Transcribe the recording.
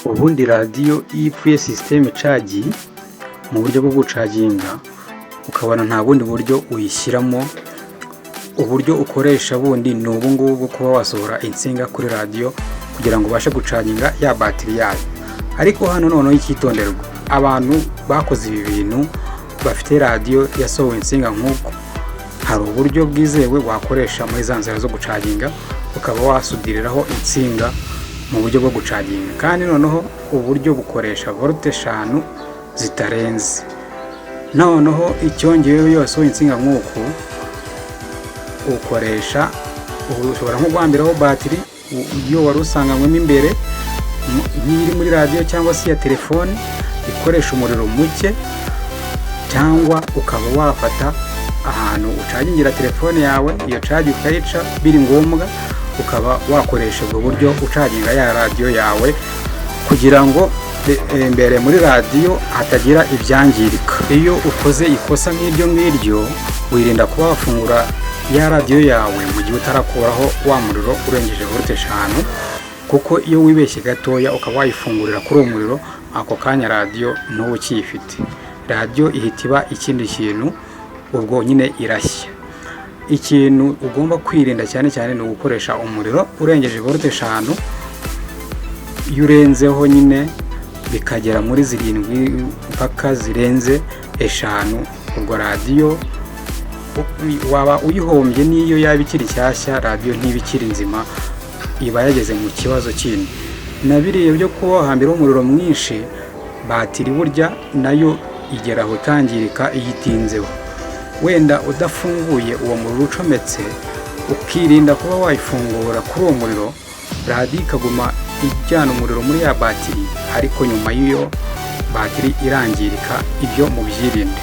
Ubundi radiyo iyo ipfuye sisiteme cagi mu buryo bwo gucaginga ukabona nta bundi buryo uyishyiramo, uburyo ukoresha bundi ni ubu ngubu bwo kuba wasohora insinga kuri radiyo kugira ngo ubashe gucaginga ya batiri yayo. Ariko hano noneho icyitonderwa, abantu bakoze ibi bintu bafite radiyo yasohowe insinga nk'uko, hari uburyo bwizewe wakoresha muri za nzira zo gucaginga ukaba wasudiriraho insinga mu buryo bwo gucaginga, kandi noneho uburyo bukoresha volte 5 zitarenze. Noneho icyongeyeho yose insinga nk'uko ukoresha, ushobora nko guhambiraho batiri iyo wari usanganywemo imbere nk'iri muri radiyo cyangwa se ya telefone ikoresha umuriro muke, cyangwa ukaba wafata ahantu ucagingira telefone yawe iyo cagi ukayica biri ngombwa, ukaba wakoresha ubwo buryo ucaginga ya radiyo yawe kugira ngo imbere muri radiyo hatagira ibyangirika. Iyo ukoze ikosa nk'iryo ngiryo wirinda kuba wafungura ya radiyo yawe mu gihe utarakuraho wa muriro urengeje volte 5, kuko iyo wibeshye gatoya ukaba wayifungurira kuri uwo muriro, ako kanya radiyo ntuba ukiyifite, radiyo ihita iba ikindi kintu, ubwo nyine irashya. Ikintu ugomba kwirinda cyane cyane ni ugukoresha umuriro urengeje volte 5. Iyo urenzeho nyine bikagera muri 7 mpaka zirenze 5, ubwo radiyo waba uyihombye. N'iyo yaba ikiri nshyashya radiyo ntibikiri nzima, iba yageze mu kibazo kindi. Na biriya byo kuba hambira umuriro mwinshi, batiri burya nayo igeraho ikangirika iyitinzeho. Wenda udafunguye uwo muriro ucometse, ukirinda kuba wayifungura kuri uwo muriro, radiyo ikaguma ijyana umuriro muri ya batiri, ariko nyuma y'iyo batiri irangirika. Ibyo mubyirinde.